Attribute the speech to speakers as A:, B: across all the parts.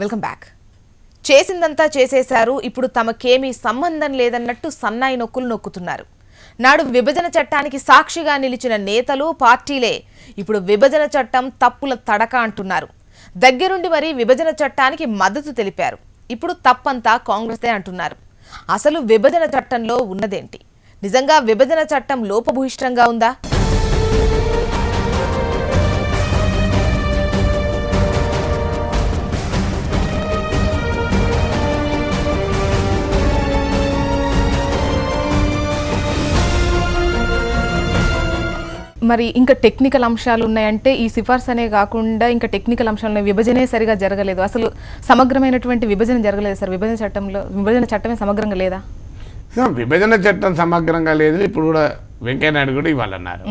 A: Welcome back. చేసిందంతా చేసేశారు, ఇప్పుడు తమకేమీ సంబంధం లేదన్నట్టు సన్నాయి నొక్కులు నొక్కుతున్నారు. నాడు విభజన చట్టానికి సాక్షిగా నిలిచిన నేతలు పార్టీలే ఇప్పుడు విభజన చట్టం తప్పుల తడక అంటున్నారు. దగ్గరుండి మరీ విభజన చట్టానికి మద్దతు తెలిపారు. ఇప్పుడు తప్పంతా కాంగ్రెసే అంటున్నారు. అసలు విభజన చట్టంలో ఉన్నదేంటి? నిజంగా విభజన చట్టం లోపభూయిష్టంగా ఉందా? మరి ఇంకా టెక్నికల్ అంశాలు ఉన్నాయంటే ఈ సిఫార్సు అనే కాకుండా ఇంకా టెక్నికల్ అంశాలు విభజనే సరిగా జరగలేదు. అసలు సమగ్రమైనటువంటి విభజన జరగలేదు సార్. విభజన చట్టమే సమగ్రంగా లేదా?
B: విభజన చట్టం సమగ్రంగా లేదు. ఇప్పుడు కూడా వెంకయ్యనాయుడు కూడా ఇవ్వాలన్నారు.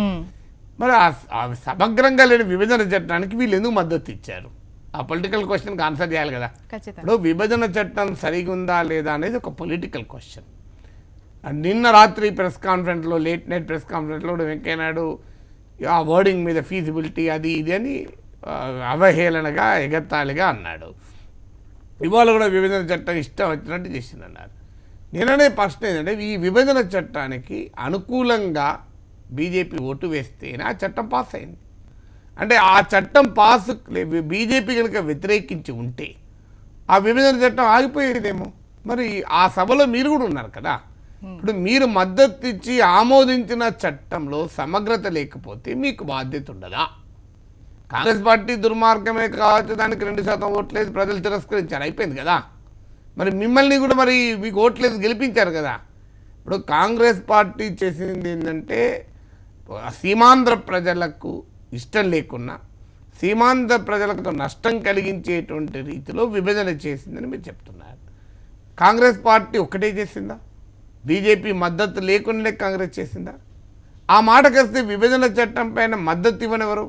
B: మరి ఆ సమగ్రంగా లేని విభజన చట్టానికి వీళ్ళు ఎందుకు మద్దతు ఇచ్చారు? ఆ పొలిటికల్ క్వశ్చన్కి ఆన్సర్ చేయాలి కదా. ఇప్పుడు విభజన చట్టం సరిగా ఉందా లేదా అనేది ఒక పొలిటికల్ క్వశ్చన్. నిన్న రాత్రి ప్రెస్ కాన్ఫరెన్స్లో, లేట్ నైట్ ప్రెస్ కాన్ఫరెన్స్లో కూడా వెంకయ్యనాయుడు ఆ వర్డింగ్ మీద ఫీజిబిలిటీ అది ఇది అని అవహేళనగా ఎగతాళిగా అన్నాడు. ఇవాళ కూడా విభజన చట్టం ఇష్టం వచ్చినట్టు చేసిందన్నారు. నేననే ప్రశ్న ఏంటంటే, ఈ విభజన చట్టానికి అనుకూలంగా బీజేపీ ఓటు వేస్తేనే ఆ చట్టం పాస్ అయింది. అంటే ఆ చట్టం పాస్ బీజేపీ కనుక వ్యతిరేకించి ఉంటే ఆ విభజన చట్టం ఆగిపోయేదేమో. మరి ఆ సభలో మీరు కూడా ఉన్నారు కదా. ఇప్పుడు మీరు మద్దతు ఇచ్చి ఆమోదించిన చట్టంలో సమగ్రత లేకపోతే మీకు బాధ్యత ఉండదా? కాంగ్రెస్ పార్టీ దుర్మార్గమే కావచ్చు, దానికి 2% ఓట్లేదు, ప్రజలు తిరస్కరించారు, అయిపోయింది కదా. మరి మిమ్మల్ని కూడా మరి మీకు ఓట్లేదు గెలిపించారు కదా. ఇప్పుడు కాంగ్రెస్ పార్టీ చేసింది ఏంటంటే, సీమాంధ్ర ప్రజలకు ఇష్టం లేకున్నా సీమాంధ్ర ప్రజలకు నష్టం కలిగించేటువంటి రీతిలో విభజన చేసిందని మీరు చెప్తున్నారు. కాంగ్రెస్ పార్టీ ఒక్కటే చేసిందా? బీజేపీ మద్దతు లేకుండానే కాంగ్రెస్ చేసిందా? ఆ మాటకొస్తే విభజన చట్టం పైన మద్దతు ఇవ్వనివ్వరు.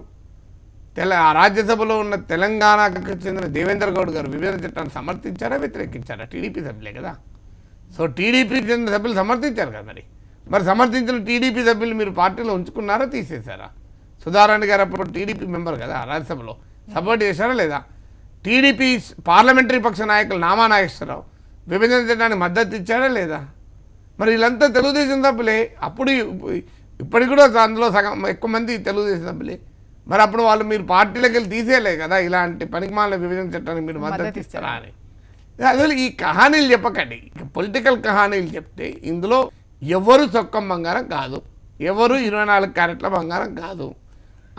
B: రాజ్యసభలో ఉన్న తెలంగాణకు చెందిన దేవేందర్ గౌడ్ గారు విభజన చట్టాన్ని సమర్థించారా, వ్యతిరేకించారా? టీడీపీ సభ్యులే కదా. సో టీడీపీ చెందిన సభ్యులు సమర్థించారు కదా. మరి సమర్థించిన టీడీపీ సభ్యులు మీరు పార్టీలో ఉంచుకున్నారా, తీసేశారా? సుధారాణి గారు అప్పుడు టీడీపీ మెంబర్ కదా, రాజ్యసభలో సపోర్ట్ చేశారా లేదా? టీడీపీ పార్లమెంటరీ పక్ష నాయకులు నామా నాగేశ్వరరావు విభజన చట్టానికి మద్దతు ఇచ్చారా లేదా? మరి వీళ్ళంతా తెలుగుదేశం సభ్యులే. అప్పుడు ఇప్పటికి కూడా అందులో సగం ఎక్కువ మంది తెలుగుదేశం సభ్యులే. మరి అప్పుడు వాళ్ళు మీరు పార్టీలోకి వెళ్ళి తీసేయలే కదా. ఇలాంటి పనికిమాల విభజన చట్టానికి మీరు మద్దతు ఇస్తారా అని. అసలు ఈ కహానీలు చెప్పకండి. పొలిటికల్ కహానీలు చెప్తే ఇందులో ఎవరు చొక్కం బంగారం కాదు, ఎవరు 24 క్యారెట్ల బంగారం కాదు.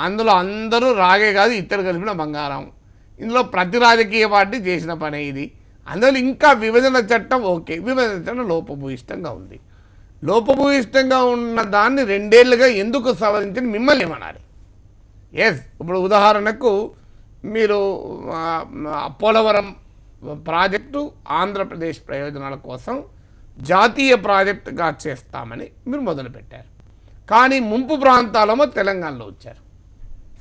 B: అందులో అందరూ రాగే కాదు, ఇద్దరు కలిపిన బంగారం. ఇందులో ప్రతి రాజకీయ పార్టీ చేసిన పనే ఇది. అందువల్ల ఇంకా విభజన చట్టం ఓకే, విభజన చట్టం లోపభూయిష్టంగా ఉంది. లోపభూయిష్టంగా ఉన్న దాన్ని 2 ఏళ్ళుగా ఎందుకు సవరించని మిమ్మల్ని ఏమనాలి? ఎస్, ఇప్పుడు ఉదాహరణకు మీరు పోలవరం ప్రాజెక్టు ఆంధ్రప్రదేశ్ ప్రయోజనాల కోసం జాతీయ ప్రాజెక్టుగా చేస్తామని మీరు మొదలుపెట్టారు. కానీ ముంపు ప్రాంతాలేమో తెలంగాణలో వచ్చారు.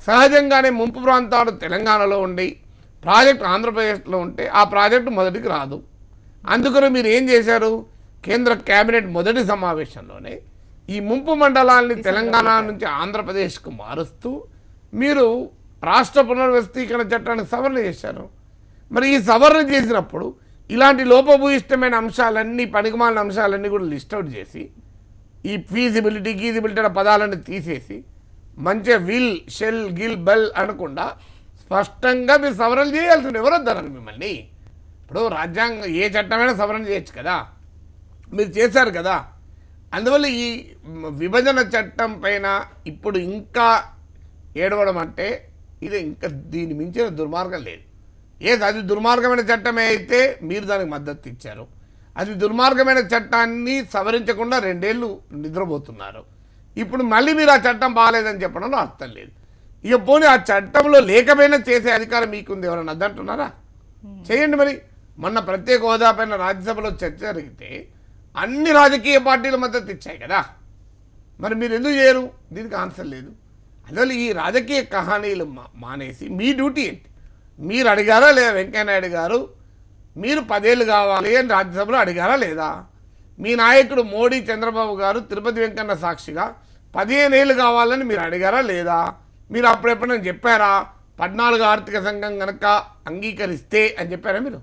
B: సహజంగానే ముంపు ప్రాంతాలు తెలంగాణలో ఉండి ప్రాజెక్టు ఆంధ్రప్రదేశ్లో ఉంటే ఆ ప్రాజెక్టు మొదటికి రాదు. అందుకని మీరు ఏం చేశారు? కేంద్ర కేబినెట్ మొదటి సమావేశంలోనే ఈ ముంపు మండలాన్ని తెలంగాణ నుంచి ఆంధ్రప్రదేశ్కు మారుస్తూ మీరు రాష్ట్ర పునర్వ్యవస్థీకరణ చట్టాన్ని సవరణ చేశారు. మరి ఈ సవరణ చేసినప్పుడు ఇలాంటి లోపభూయిష్టమైన అంశాలన్నీ, పనికిమాలిన అంశాలన్నీ కూడా లిస్ట్ అవుట్ చేసి ఈ ఫీజిబిలిటీ గీజిబిలిటీ అనే పదాలన్నీ తీసేసి మంచిగా విల్, షెల్, గిల్, బెల్ అనకుండా స్పష్టంగా మీరు సవరణ చేయాల్సింది. ఎవరు వద్దన్నారు మిమ్మల్ని? ఇప్పుడు రాజ్యాంగం ఏ చట్టమైనా సవరణ చేయొచ్చు కదా, మీరు చేశారు కదా. అందువల్ల ఈ విభజన చట్టం పైన ఇప్పుడు ఇంకా ఏడవడం అంటే ఇది ఇంకా దీని మించిన దుర్మార్గం లేదు. అది దుర్మార్గమైన చట్టమే అయితే మీరు దానికి మద్దతు ఇచ్చారు. అది దుర్మార్గమైన చట్టాన్ని సవరించకుండా 2 ఏళ్ళు నిద్రపోతున్నారు. ఇప్పుడు మళ్ళీ మీరు ఆ చట్టం బాగాలేదని చెప్పడంలో అర్థం లేదు. ఇక పోనీ ఆ చట్టంలో లేకపోయినా చేసే అధికారం మీకుంది. ఎవరైనా అద్దంటున్నారా? చేయండి. మరి మొన్న ప్రత్యేక హోదా పైన రాజ్యసభలో చర్చ జరిగితే అన్ని రాజకీయ పార్టీల మద్దతు ఇచ్చాయి కదా. మరి మీరు ఎందుకు చేయరు? దీనికి ఆన్సర్ లేదు. అందువల్ల ఈ రాజకీయ కహానీలు మానేసి మీ డ్యూటీ ఏంటి? మీరు అడిగారా లేదా? వెంకయ్యనాయుడు గారు మీరు 10 ఏళ్ళు కావాలి అని రాజ్యసభలో అడిగారా లేదా? మీ నాయకుడు మోడీ, చంద్రబాబు గారు తిరుపతి వెంకన్న సాక్షిగా 15 ఏళ్ళు కావాలని మీరు అడిగారా లేదా? మీరు అప్పుడెప్పుడైనా చెప్పారా 14 ఆర్థిక సంఘం కనుక అంగీకరిస్తే అని చెప్పారా మీరు?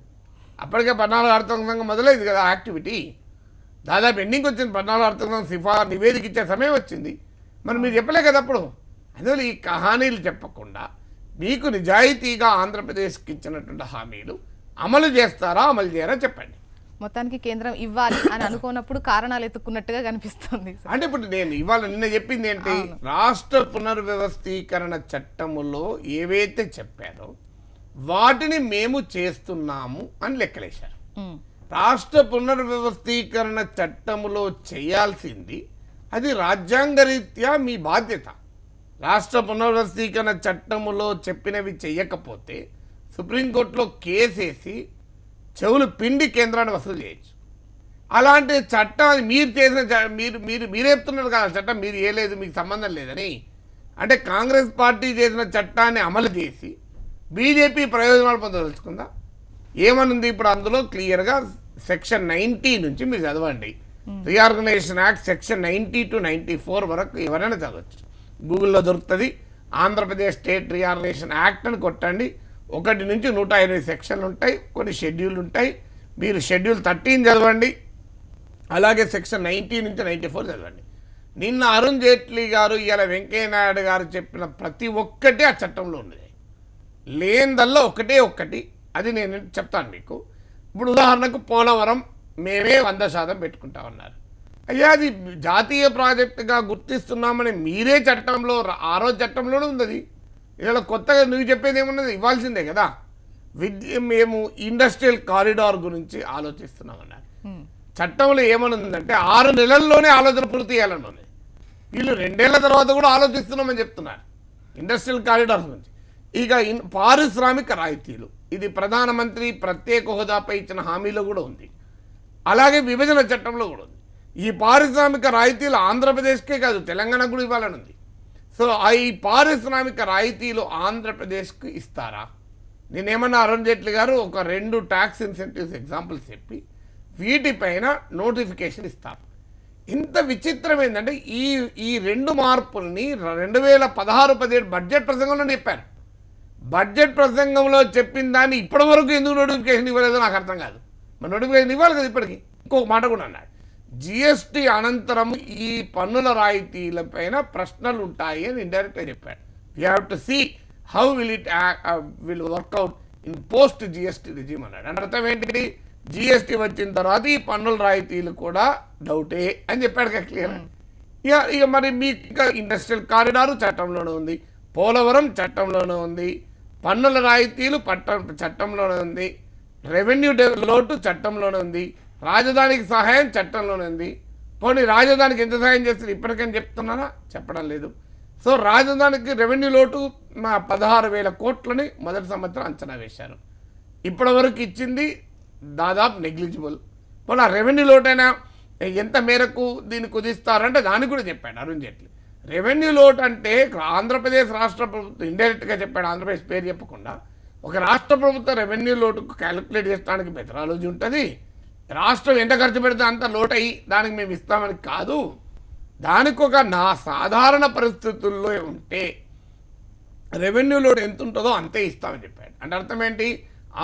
B: అప్పటికే 14 ఆర్థిక సంఘం మొదలైంది కదా యాక్టివిటీ. దాదాపు ఎండింగ్ వచ్చింది. 14 ఆర్థిక సంఘం నివేదిక ఇచ్చే సమయం వచ్చింది. మరి మీరు చెప్పలే కదా అప్పుడు. అందువల్ల ఈ కహానీలు చెప్పకుండా మీకు నిజాయితీగా ఆంధ్రప్రదేశ్కి ఇచ్చినటువంటి హామీలు అమలు చేస్తారా అమలు చేయరా చెప్పండి.
A: మొత్తానికి కేంద్రం ఇవ్వాలి అని అనుకున్నప్పుడు కారణాలు ఎత్తుకున్నట్టుగా కనిపిస్తుంది.
B: అంటే ఇప్పుడు నేను ఇవాళ నిన్న చెప్పింది ఏంటి, రాష్ట్ర పునర్వ్యవస్థీకరణ చట్టములో ఏవైతే చెప్పారో వాటిని మేము చేస్తున్నాము అని లెక్కలేశారు. రాష్ట్ర పునర్వ్యవస్థీకరణ చట్టములో చేయాల్సింది అది రాజ్యాంగరీత్యా మీ బాధ్యత. రాష్ట్ర పునర్వ్యవస్థీకరణ చట్టములో చెప్పినవి చెయ్యకపోతే సుప్రీంకోర్టులో కేసేసి చెవులు పిండి కేంద్రాన్ని వసూలు చేయొచ్చు. అలాంటి చట్టం అది మీరు చేసిన మీరు చెప్తున్నారు కదా చట్టం మీరు చేయలేదు, మీకు సంబంధం లేదని. అంటే కాంగ్రెస్ పార్టీ చేసిన చట్టాన్ని అమలు చేసి బీజేపీ ప్రయోజనాలు పొందదలుచుకుందా? ఏమనుంది ఇప్పుడు అందులో క్లియర్గా సెక్షన్ 90 నుంచి మీరు చదవండి. రీఆర్గనైజేషన్ యాక్ట్ సెక్షన్ 90 to 94 వరకు ఎవరైనా చదవచ్చు. గూగుల్లో దొరుకుతుంది. ఆంధ్రప్రదేశ్ స్టేట్ రీఆర్గనైజేషన్ యాక్ట్ అని కొట్టండి. 1 నుంచి 108 సెక్షన్లు ఉంటాయి, కొన్ని షెడ్యూల్ ఉంటాయి. మీరు షెడ్యూల్ 13 చదవండి, అలాగే సెక్షన్ 90 నుంచి 94 చదవండి. నిన్న అరుణ్ జైట్లీ గారు ఇలా వెంకయ్యనాయుడు గారు చెప్పిన ప్రతి ఒక్కటి ఆ చట్టంలో ఉన్నది. లేనిదల్లా ఒకటి అది నేను చెప్తాను మీకు. ఇప్పుడు ఉదాహరణకు పోలవరం మేమే 100% పెట్టుకుంటామన్నారు. అయ్యా అది జాతీయ ప్రాజెక్టుగా గుర్తిస్తున్నామని మీరే చట్టంలో ఆరో చట్టంలోనే ఉంది. అది ఇలా కొత్తగా నువ్వు చెప్పేది ఏమున్నది, ఇవ్వాల్సిందే కదా. మేము ఇండస్ట్రియల్ కారిడార్ గురించి ఆలోచిస్తున్నామన్నారు. చట్టంలో ఏమనుందంటే 6 నెలల్లోనే ఆలోచన పూర్తి చేయాలని ఉంది. వీళ్ళు 2 ఏళ్ల తర్వాత కూడా ఆలోచిస్తున్నామని చెప్తున్నారు ఇండస్ట్రియల్ కారిడార్ గురించి. ఇక పారిశ్రామిక రాయితీలు, ఇది ప్రధానమంత్రి ప్రత్యేక హోదాపై ఇచ్చిన హామీలో కూడా ఉంది, అలాగే విభజన చట్టంలో కూడా ఉంది. ఈ పారిశ్రామిక రాయితీలు ఆంధ్రప్రదేశ్కే కాదు తెలంగాణకు కూడా ఇవ్వాలని ఉంది. సో ఈ పారిశ్రామిక రాయితీలు ఆంధ్రప్రదేశ్కు ఇస్తారా? నేనేమన్నా అరుణ్ జైట్లీ గారు ఒక 2 ట్యాక్స్ ఇన్సెంటివ్స్ ఎగ్జాంపుల్స్ చెప్పి వీటిపైన నోటిఫికేషన్ ఇస్తారు. ఇంత విచిత్రం ఏంటంటే ఈ 2 మార్పుల్ని 2016-17 బడ్జెట్ ప్రసంగంలో చెప్పారు. బడ్జెట్ ప్రసంగంలో చెప్పిన దాన్ని ఇప్పటి వరకు ఎందుకు నోటిఫికేషన్ ఇవ్వలేదో నాకు అర్థం కాదు. మరి నోటిఫికేషన్ ఇవ్వాలి కదా. ఇప్పటికీ ఇంకొక మాట కూడా అన్నాడు, జిఎస్టీ అనంతరం ఈ పన్నుల రాయితీలపైన ప్రశ్నలు ఉంటాయి అని ఇండైరెక్ట్గా చెప్పాడు. We have to see how will work out in post GST regime అన్నాడు. అంటే అర్థం ఏంటి, జిఎస్టీ వచ్చిన తర్వాత ఈ పన్నుల రాయితీలు కూడా డౌటే అని చెప్పాడు కదా క్లియర్. ఇక మరి మీకు ఇంకా ఇండస్ట్రియల్ కారిడారు చట్టంలోనే ఉంది, పోలవరం చట్టంలోనే ఉంది, పన్నుల రాయితీలు చట్టంలోనే ఉంది, రెవెన్యూ లోటు చట్టంలోనే ఉంది, రాజధానికి సహాయం చట్టంలోనే ఉంది. పోనీ రాజధానికి ఎంత సహాయం చేస్తారు ఇప్పటికని చెప్తున్నారా? చెప్పడం లేదు. సో రాజధానికి రెవెన్యూ లోటు 16,000 కోట్లని మొదటి సంవత్సరం అంచనా వేశారు. ఇప్పటి వరకు ఇచ్చింది దాదాపు నెగ్లిజిబుల్. పోనీ ఆ రెవెన్యూ లోటైనా ఎంత మేరకు దీన్ని కుదిస్తారంటే దానికి కూడా చెప్పాడు అరుణ్ జైట్లీ. రెవెన్యూ లోటు అంటే ఆంధ్రప్రదేశ్ రాష్ట్ర ప్రభుత్వం ఇండైరెక్ట్గా చెప్పాడు, ఆంధ్రప్రదేశ్ పేరు చెప్పకుండా. ఒక రాష్ట్ర ప్రభుత్వ రెవెన్యూ లోటుకు క్యాలిక్యులేట్ చేయడానికి మెథడాలజీ ఉంటుంది. రాష్ట్రం ఎంత ఖర్చు పెడితే అంత లోటు అయ్యి దానికి మేము ఇస్తామని కాదు. దానికి ఒక సాధారణ పరిస్థితుల్లో ఉంటే రెవెన్యూ లోటు ఎంత ఉంటుందో అంతే ఇస్తామని చెప్పాడు. అంటే అర్థం ఏంటి,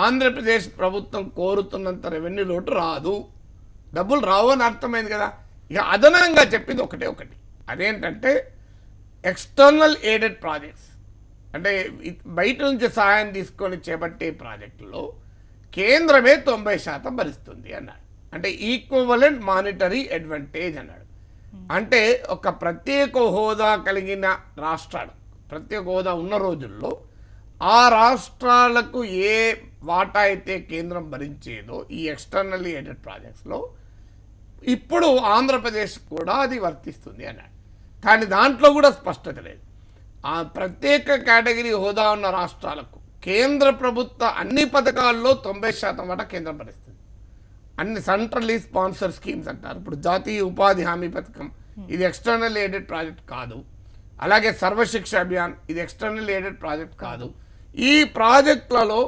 B: ఆంధ్రప్రదేశ్ ప్రభుత్వం కోరుతున్నంత రెవెన్యూ లోటు రాదు, డబ్బులు రావు అని అర్థమైంది కదా. ఇక అదనంగా చెప్పింది ఒకటి, అదేంటంటే ఎక్స్టర్నల్ ఎయిడెడ్ ప్రాజెక్ట్స్, అంటే బయట నుంచి సహాయం తీసుకొని చేపట్టే ప్రాజెక్టులో కేంద్రమే 90% భరిస్తుంది అన్నాడు. అంటే ఈక్వలెంట్ మానిటరీ అడ్వాంటేజ్ అన్నాడు. అంటే ఒక ప్రత్యేక హోదా కలిగిన రాష్ట్రాలు, ప్రత్యేక హోదా ఉన్న రోజుల్లో ఆ రాష్ట్రాలకు ఏ వాటా అయితే కేంద్రం భరించేదో ఈ ఎక్స్టర్నల్లీ ఎయిడెడ్ ప్రాజెక్ట్స్లో ఇప్పుడు ఆంధ్రప్రదేశ్ కూడా అది వర్తిస్తుంది అన్నాడు. కానీ దాంట్లో కూడా స్పష్టత లేదు. ఆ ప్రత్యేక కేటగిరీ హోదా ఉన్న రాష్ట్రాలకు కేంద్ర ప్రభుత్వ అన్ని పథకాల్లో 90% వాటా కేంద్రం భరిస్తుంది. అన్ని సెంట్రల్లీ స్పాన్సర్ స్కీమ్స్ అంటారు. ఇప్పుడు జాతీయ ఉపాధి హామీ పథకం ఇది ఎక్స్టర్నల్ ఎయిడెడ్ ప్రాజెక్ట్ కాదు. అలాగే సర్వశిక్ష అభియాన్ ఇది ఎక్స్టర్నల్ ఎయిడెడ్ ప్రాజెక్ట్ కాదు. ఈ ప్రాజెక్టులలో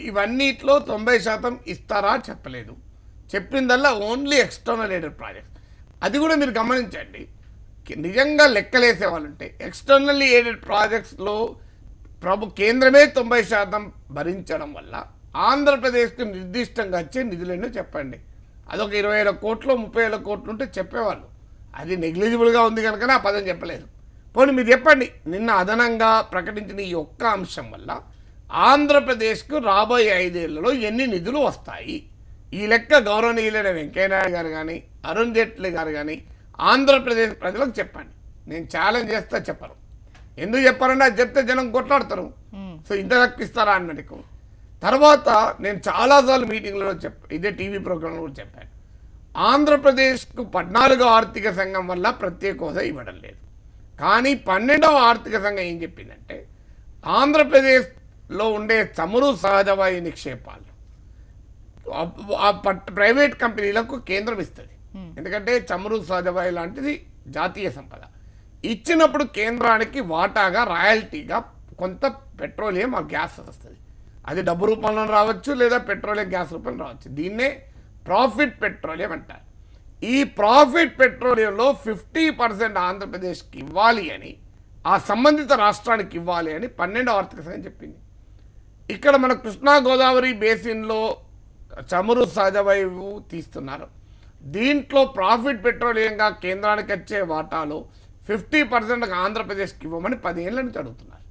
B: ఇవన్నిట్లో 90% ఇస్తారా చెప్పలేదు. చెప్పిందల్లా ఓన్లీ ఎక్స్టర్నల్ ఎయిడెడ్ ప్రాజెక్ట్స్. అది కూడా మీరు గమనించండి, నిజంగా లెక్కలేసే వాళ్ళుంటే ఎక్స్టర్నల్లీ ఎయిడెడ్ ప్రాజెక్ట్స్లో కేంద్రమే 90% భరించడం వల్ల ఆంధ్రప్రదేశ్కు నిర్దిష్టంగా వచ్చే నిధులేనో చెప్పండి. అదొక 20,000 కోట్లు 30,000 కోట్లు ఉంటే చెప్పేవాళ్ళు. అది నెగ్లిజిబుల్గా ఉంది కనుక ఆ పదం చెప్పలేదు. పోనీ మీరు చెప్పండి, నిన్న అదనంగా ప్రకటించిన ఈ ఒక్క అంశం వల్ల ఆంధ్రప్రదేశ్కు రాబోయే 5 ఏళ్లలో ఎన్ని నిధులు వస్తాయి? ఈ లెక్క గౌరవనీయులైన వెంకయ్యనాయుడు గారు కానీ అరుణ్ జైట్లీ గారు కానీ ఆంధ్రప్రదేశ్ ప్రజలకు చెప్పండి. నేను ఛాలెంజ్ చేస్తా, చెప్పరు. ఎందుకు చెప్పారంటే అది చెప్తే జనం కొట్లాడతారు. సో ఇంత రక్కిస్తారా అన్నట్టు. తర్వాత నేను చాలాసార్లు మీటింగ్లలో ఇదే టీవీ ప్రోగ్రాంలో కూడా చెప్పాను, ఆంధ్రప్రదేశ్కు 14వ ఆర్థిక సంఘం వల్ల ప్రత్యేక హోదా ఇవ్వడం లేదు. కానీ 12వ ఆర్థిక సంఘం ఏం చెప్పిందంటే ఆంధ్రప్రదేశ్లో ఉండే చమురు సహజవాయు నిక్షేపాలు ప్రైవేట్ కంపెనీలకు కేంద్రం ఇస్తుంది. ఎందుకంటే చమురు సహజవాయు లాంటిది జాతీయ సంపద. ఇచ్చినప్పుడు కేంద్రానికి వాటాగా రాయల్టీగా కొంత పెట్రోలియం ఆ గ్యాస్ వస్తుంది. అది డబ్బు రూపంలో రావచ్చు లేదా పెట్రోలియం గ్యాస్ రూపంలో రావచ్చు. దీన్నే ప్రాఫిట్ పెట్రోలియం అంటారు. ఈ ప్రాఫిట్ పెట్రోలియంలో 50% ఆంధ్రప్రదేశ్కి ఇవ్వాలి అని, ఆ సంబంధిత రాష్ట్రానికి ఇవ్వాలి అని 12వ ఆర్థిక సంఘం చెప్పింది. ఇక్కడ మన కృష్ణా గోదావరి బేసిన్లో చమురు సహజవాయువు తీస్తున్నారు. దీంట్లో ప్రాఫిట్ పెట్రోలియంగా కేంద్రానికి వచ్చే వాటాలో 50% ఆంధ్రప్రదేశ్కి ఇవ్వమని 10 ఏళ్ళ నుంచి అడుగుతున్నారు.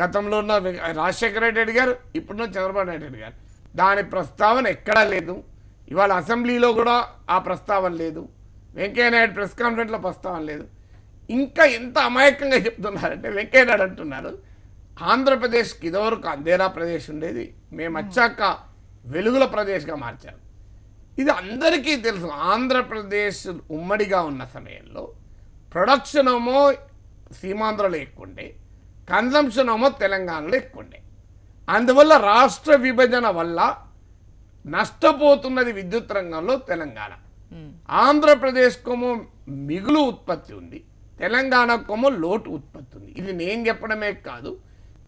B: గతంలో ఉన్న రాజశేఖర రెడ్డి గారు, ఇప్పుడున్న చంద్రబాబు నాయుడు గారు. దాని ప్రస్తావన ఎక్కడా లేదు. ఇవాళ అసెంబ్లీలో కూడా ఆ ప్రస్తావన లేదు. వెంకయ్యనాయుడు ప్రెస్ కాన్ఫరెన్స్లో ప్రస్తావన లేదు. ఇంకా ఎంత అమాయకంగా చెప్తున్నారంటే వెంకయ్యనాయుడు అంటున్నారు, ఆంధ్రప్రదేశ్కి ఇదివరకు అంధేరా ప్రదేశ్ ఉండేది, మేము వచ్చాక వెలుగుల ప్రదేశ్గా మార్చారు. ఇది అందరికీ తెలుసు. ఆంధ్రప్రదేశ్ ఉమ్మడిగా ఉన్న సమయంలో ప్రొడక్షన్ ఏమో సీమాంధ్రలో ఎక్కువ ఉండే, కన్జంప్షన్ ఏమో తెలంగాణలో ఎక్కువ ఉండే. అందువల్ల రాష్ట్ర విభజన వల్ల నష్టపోతున్నది విద్యుత్ రంగంలో తెలంగాణ. ఆంధ్రప్రదేశ్కేమో మిగులు ఉత్పత్తి ఉంది, తెలంగాణకేమో లోటు ఉత్పత్తి ఉంది. ఇది నేను చెప్పడమే కాదు,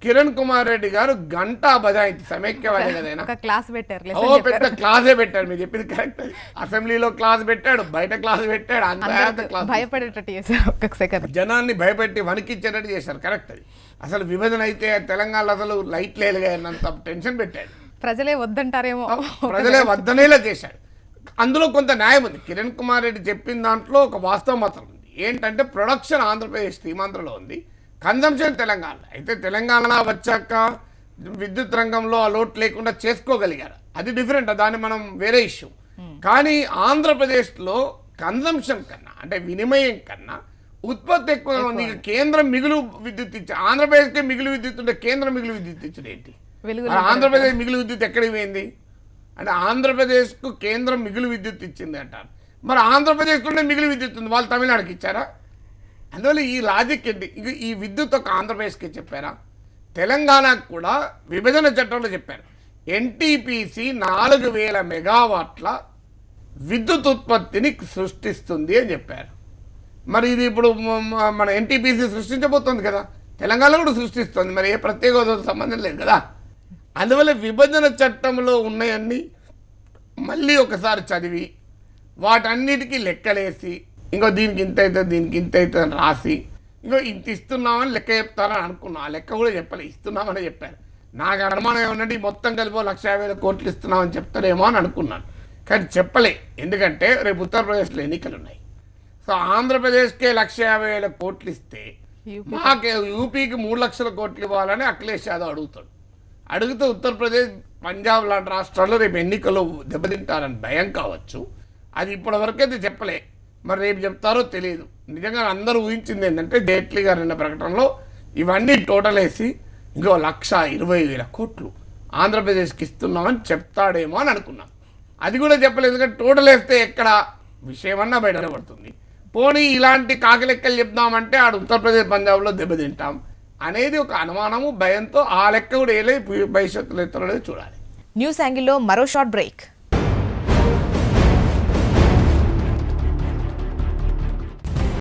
B: కిరణ్ కుమార్ రెడ్డి గారు గంటా బజాయించి సమైక్యవాది కదైనా
C: క్లాస్ పెట్టారు,
B: పెద్ద క్లాసే పెట్టాడు. మీరు చెప్పింది కరెక్ట్. అసెంబ్లీలో క్లాస్ పెట్టాడు, బయట క్లాస్ పెట్టాడు, అంత క్లాస్
C: భయపడేటట్టు చేశారు. ఒక్క సెకండ్
B: జనాన్ని భయపెట్టి వణికిచ్చేటట్టు చేశారు. కరెక్ట్. అది అసలు విభజన అయితే తెలంగాణలో అసలు లైట్లు వెలుగాయన్నంత టెన్షన్ పెట్టాడు.
C: ప్రజలే వద్దంటారేమో,
B: ప్రజలే వద్దనేలా చేశాడు. అందులో కొంత న్యాయం ఉంది. కిరణ్ కుమార్ రెడ్డి చెప్పిన దాంట్లో ఒక వాస్తవం మాత్రం ఉంది. ఏంటంటే ప్రొడక్షన్ ఆంధ్రప్రదేశ్ సీమాంధ్రలో ఉంది, కన్జంప్షన్ తెలంగాణలో. అయితే తెలంగాణ వచ్చాక విద్యుత్ రంగంలో ఆ లోటు లేకుండా చేసుకోగలిగారు, అది డిఫరెంట్, దాన్ని మనం వేరే ఇష్యూ. కానీ ఆంధ్రప్రదేశ్లో కన్జంప్షన్ కన్నా అంటే వినిమయం కన్నా ఉత్పత్తి ఎక్కువ ఉంది. కేంద్రం మిగులు విద్యుత్ ఇచ్చి ఆంధ్రప్రదేశ్కే మిగులు విద్యుత్ ఉంటే కేంద్రం మిగులు విద్యుత్ ఇచ్చింది ఏంటి? ఆంధ్రప్రదేశ్ మిగులు విద్యుత్ ఎక్కడికి పోయింది అంటే ఆంధ్రప్రదేశ్కు కేంద్రం మిగులు విద్యుత్ ఇచ్చింది అంటారు. మరి ఆంధ్రప్రదేశ్లోనే మిగులు విద్యుత్ ఉంది, వాళ్ళు తమిళనాడుకి ఇచ్చారా? అందువల్ల ఈ లాజిక్ ఏంటి? ఈ విద్యుత్ ఒక ఆంధ్రప్రదేశ్కి చెప్పారా? తెలంగాణకు కూడా విభజన చట్టంలో చెప్పారు, ఎన్టీపీసీ 4,000 మెగావాట్ల విద్యుత్ ఉత్పత్తిని సృష్టిస్తుంది అని చెప్పారు. మరి ఇది ఇప్పుడు మన ఎన్టీపీసీ సృష్టించబోతుంది కదా, తెలంగాణ కూడా సృష్టిస్తుంది. మరి ఏ ప్రత్యేక హోదాతో సంబంధం లేదు కదా. అందువల్ల విభజన చట్టంలో ఉన్నాయన్నీ మళ్ళీ ఒకసారి చదివి వాటన్నిటికీ లెక్కలేసి ఇంకో దీనికి ఇంత అవుతుంది దీనికి ఇంత అవుతుంది అని రాసి ఇంకో ఇంత ఇస్తున్నామని లెక్క చెప్తారని అనుకున్నా. ఆ లెక్క కూడా చెప్పలే, ఇస్తున్నామని చెప్పారు. నాకు అనుమానం ఏమన్నట్టు మొత్తం కలిపి 1,50,000 కోట్లు ఇస్తున్నామని చెప్తారేమో అని అనుకున్నాను, కానీ చెప్పలే. ఎందుకంటే రేపు ఉత్తరప్రదేశ్లో ఎన్నికలు ఉన్నాయి. సో ఆంధ్రప్రదేశ్కే 1,50,000 కోట్లు ఇస్తే మాకే యూపీకి 3 లక్షల కోట్లు ఇవ్వాలని అఖిలేష్ యాదవ్ అడుగుతాడు. అడిగితే ఉత్తరప్రదేశ్ పంజాబ్ లాంటి రాష్ట్రాల్లో రేపు ఎన్నికల్లో దెబ్బతింటారని భయం కావచ్చు. అది ఇప్పటివరకైతే చెప్పలే, మరి రేపు చెప్తారో తెలియదు. నిజంగా అందరూ ఊహించింది ఏంటంటే జైట్లీ గారు నిన్న ప్రకటనలో ఇవన్నీ టోటల్ వేసి ఇంకో 1,20,000 కోట్లు ఆంధ్రప్రదేశ్కి ఇస్తున్నామని చెప్తాడేమో అని అనుకున్నాం. అది కూడా చెప్పలేదు, ఎందుకంటే టోటల్ వేస్తే ఎక్కడ విషయమన్నా బయటపడుతుంది. పోనీ ఇలాంటి కాకిలెక్కలు చెప్దామంటే ఆడు ఉత్తరప్రదేశ్ పంజాబ్లో దెబ్బతింటాం అనేది ఒక అనుమానము, భయంతో ఆ లెక్క కూడా వేయలేదు. భవిష్యత్తులో ఎత్తలేదు చూడాలి.
A: న్యూస్ యాంగిల్లో మరో షార్ట్ బ్రేక్.